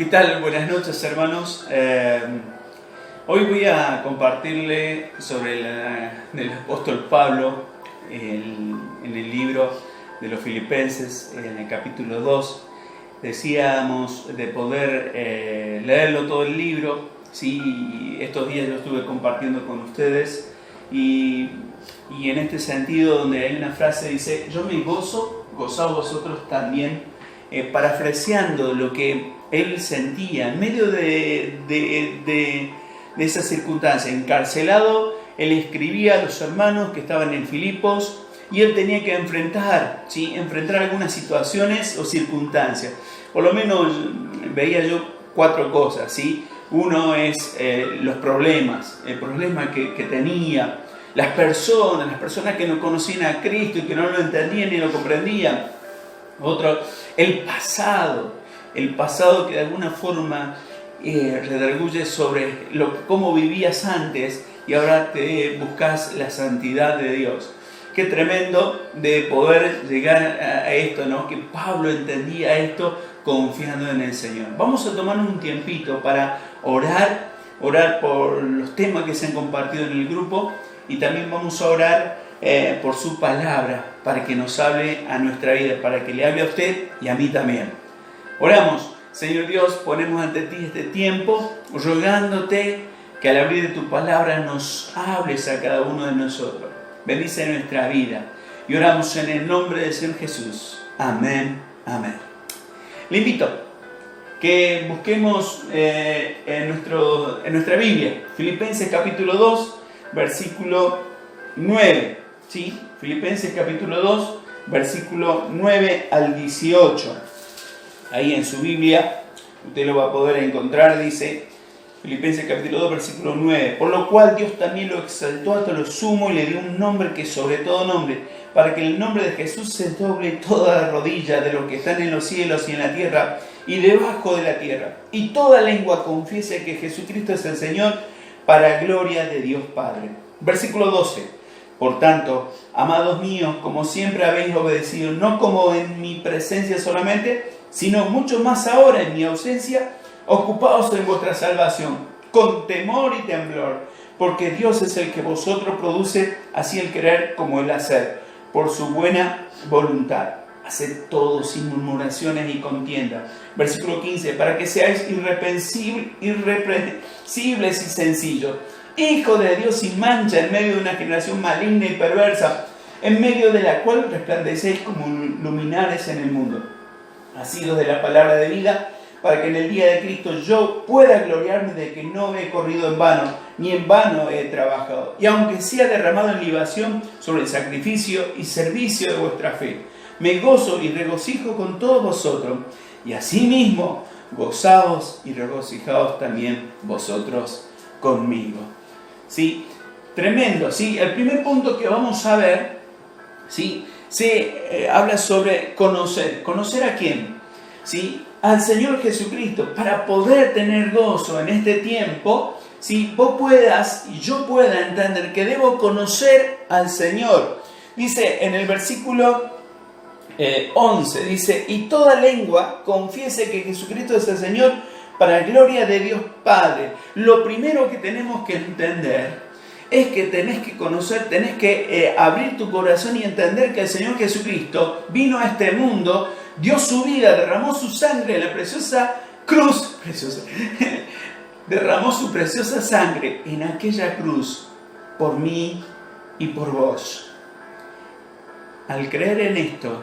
¿Qué tal? Buenas noches, hermanos. Hoy voy a compartirle sobre el apóstol Pablo en el libro de los Filipenses, en el capítulo 2. Decíamos de poder leerlo todo el libro. Sí, estos días lo estuve compartiendo con ustedes y en este sentido, donde hay una frase dice: yo me gozo, gozaos vosotros también, parafraseando lo que él sentía en medio de esa circunstancia. Encarcelado, él escribía a los hermanos que estaban en Filipos y él tenía que enfrentar algunas situaciones o circunstancias. Por lo menos veía yo 4 cosas, ¿sí? Uno es los problemas, el problema que tenía, las personas que no conocían a Cristo y que no lo entendían ni lo comprendían. Otro, el pasado que de alguna forma redarguye sobre cómo vivías antes y ahora te buscas la santidad de Dios. Qué tremendo de poder llegar a esto, ¿no? Que Pablo entendía esto confiando en el Señor. Vamos a tomar un tiempito para orar por los temas que se han compartido en el grupo y también vamos a orar por su palabra para que nos hable a nuestra vida, para que le hable a usted y a mí también. Oramos. Señor Dios, ponemos ante ti este tiempo, rogándote que al abrir de tu palabra nos hables a cada uno de nosotros. Bendice nuestra vida y oramos en el nombre del Señor Jesús. Amén, amén. Le invito que busquemos en nuestra Biblia, Filipenses capítulo 2, versículo 9. ¿Sí? Filipenses capítulo 2, versículo 9 al 18. Ahí en su Biblia, usted lo va a poder encontrar, dice Filipenses capítulo 2, versículo 9. Por lo cual Dios también lo exaltó hasta lo sumo y le dio un nombre que sobre todo nombre, para que en el nombre de Jesús se doble toda rodilla de los que están en los cielos y en la tierra y debajo de la tierra, y toda lengua confiese que Jesucristo es el Señor, para gloria de Dios Padre. Versículo 12. Por tanto, amados míos, como siempre habéis obedecido, no como en mi presencia solamente, sino mucho más ahora en mi ausencia, ocupaos en vuestra salvación, con temor y temblor, porque Dios es el que vosotros produce, así el querer como el hacer, por su buena voluntad. Haced todo sin murmuraciones y contiendas. Versículo 15, para que seáis irreprensibles y sencillos, hijos de Dios sin mancha, en medio de una generación maligna y perversa, en medio de la cual resplandecéis como luminares en el mundo, asidos de la palabra de vida, para que en el día de Cristo yo pueda gloriarme de que no he corrido en vano, ni en vano he trabajado, y aunque sea derramado en libación sobre el sacrificio y servicio de vuestra fe, me gozo y regocijo con todos vosotros, y asimismo gozaos y regocijaos también vosotros conmigo. ¿Sí? Tremendo, ¿sí? El primer punto que vamos a ver, ¿sí? Se habla sobre conocer. ¿Conocer a quién? ¿Sí? Al Señor Jesucristo, para poder tener gozo en este tiempo, ¿sí? Vos puedas y yo pueda entender que debo conocer al Señor. Dice en el versículo 11, dice: y toda lengua confiese que Jesucristo es el Señor, para gloria de Dios Padre. Lo primero que tenemos que entender es que tenés que conocer, tenés que abrir tu corazón y entender que el Señor Jesucristo vino a este mundo, dio su vida, derramó su sangre en la preciosa cruz, derramó su preciosa sangre en aquella cruz por mí y por vos. Al creer en esto,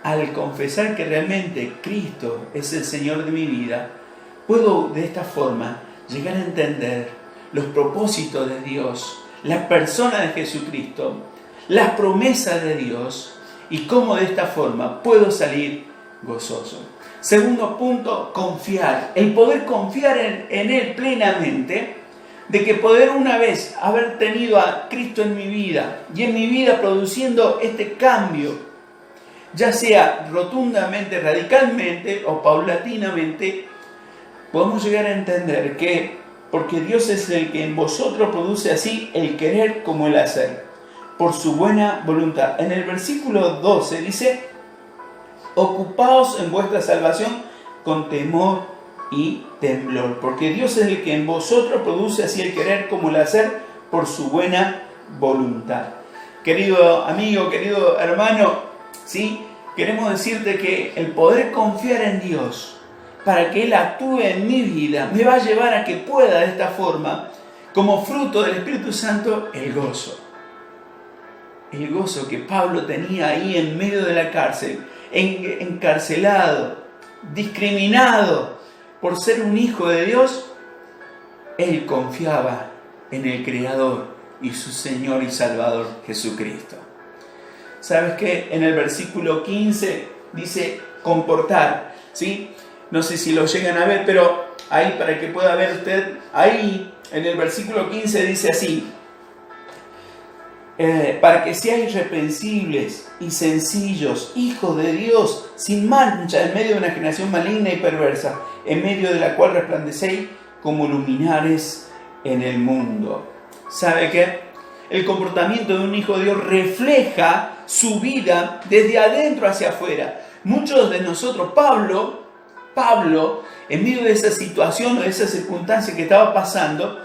al confesar que realmente Cristo es el Señor de mi vida, puedo de esta forma llegar a entender los propósitos de Dios, la persona de Jesucristo, las promesas de Dios y cómo de esta forma puedo salir gozoso. Segundo punto, confiar. El poder confiar en Él plenamente, de que poder una vez haber tenido a Cristo en mi vida y en mi vida produciendo este cambio, ya sea rotundamente, radicalmente o paulatinamente, podemos llegar a entender que, porque Dios es el que en vosotros produce así el querer como el hacer, por su buena voluntad. En el versículo 12 dice: ocupaos en vuestra salvación con temor y temblor, porque Dios es el que en vosotros produce así el querer como el hacer por su buena voluntad. Querido amigo, querido hermano, ¿sí? Queremos decirte que el poder confiar en Dios para que Él actúe en mi vida me va a llevar a que pueda de esta forma, como fruto del Espíritu Santo, el gozo. El gozo que Pablo tenía ahí en medio de la cárcel, encarcelado, discriminado por ser un hijo de Dios. Él confiaba en el Creador y su Señor y Salvador Jesucristo. ¿Sabes qué? En el versículo 15 dice comportar, ¿sí? No sé si lo llegan a ver, pero ahí para que pueda ver usted, ahí en el versículo 15 dice así: para que seáis irreprensibles y sencillos, hijos de Dios, sin mancha, en medio de una generación maligna y perversa, en medio de la cual resplandecéis como luminares en el mundo. ¿Sabe qué? El comportamiento de un hijo de Dios refleja su vida desde adentro hacia afuera. Muchos de nosotros, Pablo, en medio de esa situación o de esa circunstancia que estaba pasando,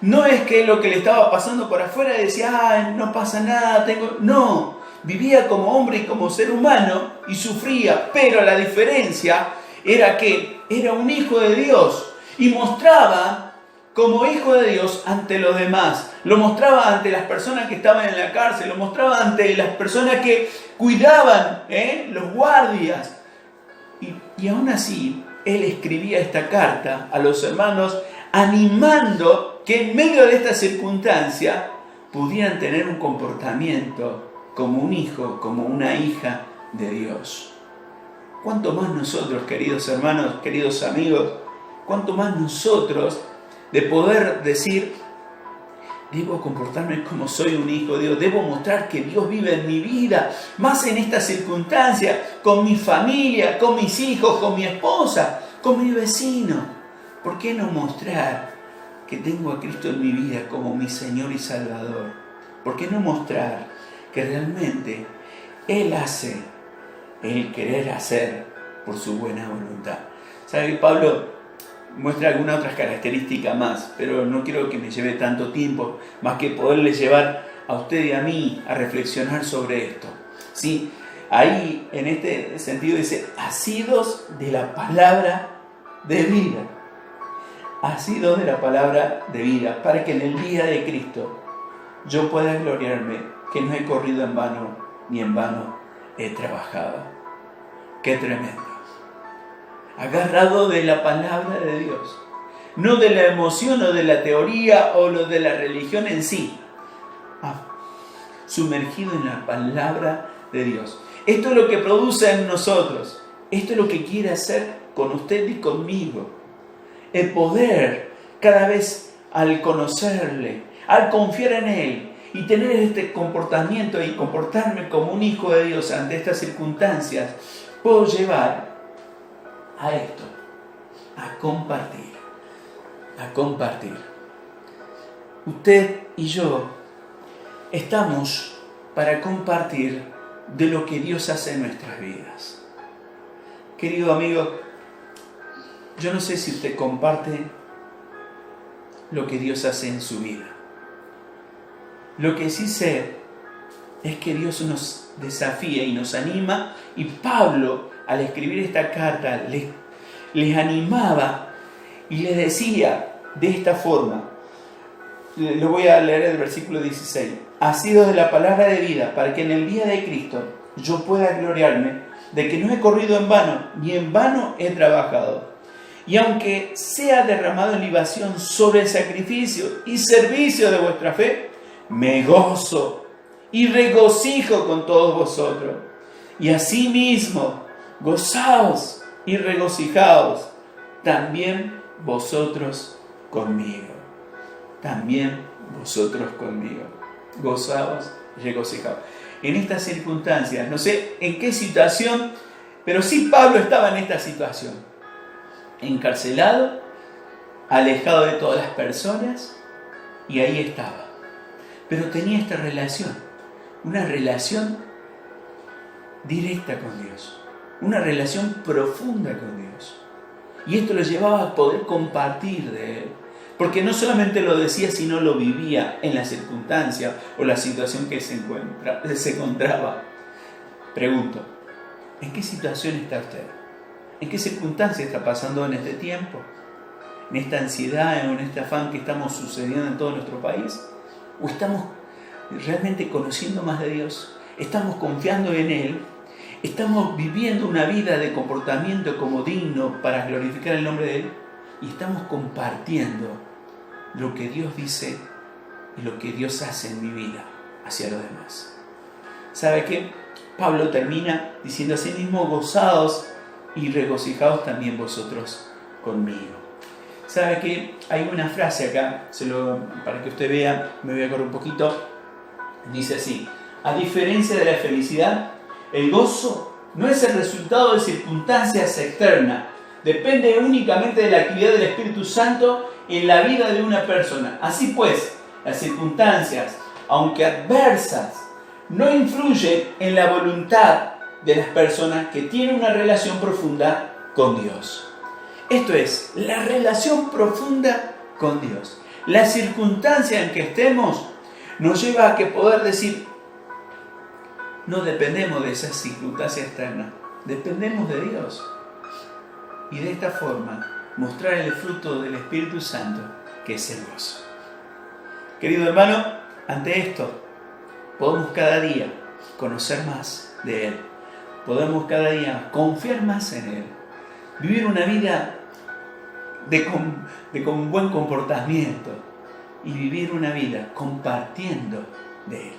no es que lo que le estaba pasando por afuera decía, no pasa nada, no, vivía como hombre y como ser humano y sufría, pero la diferencia era que era un hijo de Dios y mostraba como hijo de Dios ante los demás, lo mostraba ante las personas que estaban en la cárcel, lo mostraba ante las personas que cuidaban, los guardias, y aún así él escribía esta carta a los hermanos animando que en medio de esta circunstancia pudieran tener un comportamiento como un hijo, como una hija de Dios. ¿Cuánto más nosotros, queridos hermanos, queridos amigos, cuánto más nosotros de poder decir, debo comportarme como soy un hijo de Dios, debo mostrar que Dios vive en mi vida, más en esta circunstancia, con mi familia, con mis hijos, con mi esposa, con mi vecino? ¿Por qué no mostrar que tengo a Cristo en mi vida como mi Señor y Salvador? ¿Por qué no mostrar que realmente Él hace el querer hacer por su buena voluntad? ¿Sabe? Pablo muestra alguna otra característica más, pero no quiero que me lleve tanto tiempo, más que poderle llevar a usted y a mí a reflexionar sobre esto. ¿Sí? Ahí, en este sentido, dice, asidos de la palabra de vida. Asidos de la palabra de vida, para que en el día de Cristo yo pueda gloriarme que no he corrido en vano, ni en vano he trabajado. ¡Qué tremendo! Agarrado de la palabra de Dios, no de la emoción o de la teoría o lo de la religión en sí, sumergido en la palabra de Dios. Esto es lo que produce en nosotros, esto es lo que quiere hacer con usted y conmigo, el poder cada vez al conocerle, al confiar en Él y tener este comportamiento y comportarme como un hijo de Dios ante estas circunstancias, puedo llevar a esto, a compartir. Usted y yo estamos para compartir de lo que Dios hace en nuestras vidas. Querido amigo, yo no sé si usted comparte lo que Dios hace en su vida. Lo que sí sé es que Dios nos desafía y nos anima, y Pablo, al escribir esta carta, les animaba y les decía de esta forma. Lo voy a leer el versículo 16. Asidos de la palabra de vida, para que en el día de Cristo yo pueda gloriarme de que no he corrido en vano, ni en vano he trabajado. Y aunque sea derramado en libación sobre el sacrificio y servicio de vuestra fe, me gozo y regocijo con todos vosotros. Y asimismo, gozaos y regocijaos también vosotros conmigo. También vosotros conmigo. Gozaos y regocijaos. En estas circunstancias, no sé en qué situación, pero sí Pablo estaba en esta situación. Encarcelado, alejado de todas las personas, y ahí estaba. Pero tenía esta relación, una relación directa con Dios, una relación profunda con Dios. Y esto lo llevaba a poder compartir de Él. Porque no solamente lo decía, sino lo vivía en la circunstancia o la situación que se encontraba. Pregunto, ¿en qué situación está usted? ¿En qué circunstancia está pasando en este tiempo? ¿En esta ansiedad, en este afán que estamos sucediendo en todo nuestro país? ¿O estamos realmente conociendo más de Dios? ¿Estamos confiando en Él? ¿Estamos viviendo una vida de comportamiento como digno para glorificar el nombre de Él? Y estamos compartiendo lo que Dios dice y lo que Dios hace en mi vida hacia los demás. ¿Sabe qué? Pablo termina diciendo así mismo: gozaos y regocijaos también vosotros conmigo. ¿Sabe qué? Hay una frase acá, para que usted vea, me voy a correr un poquito. Dice así: a diferencia de la felicidad, el gozo no es el resultado de circunstancias externas. Depende únicamente de la actividad del Espíritu Santo en la vida de una persona. Así pues, las circunstancias, aunque adversas, no influyen en la voluntad de las personas que tienen una relación profunda con Dios. Esto es, la relación profunda con Dios. La circunstancia en que estemos nos lleva a que poder decir: no dependemos de esas circunstancias externas, dependemos de Dios. Y de esta forma mostrar el fruto del Espíritu Santo, que es el gozo. Querido hermano, ante esto podemos cada día conocer más de Él. Podemos cada día confiar más en Él. Vivir una vida con buen comportamiento. Y vivir una vida compartiendo de Él.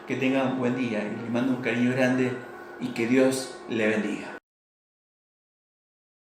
Que tengan un buen día y le mando un cariño grande y que Dios le bendiga.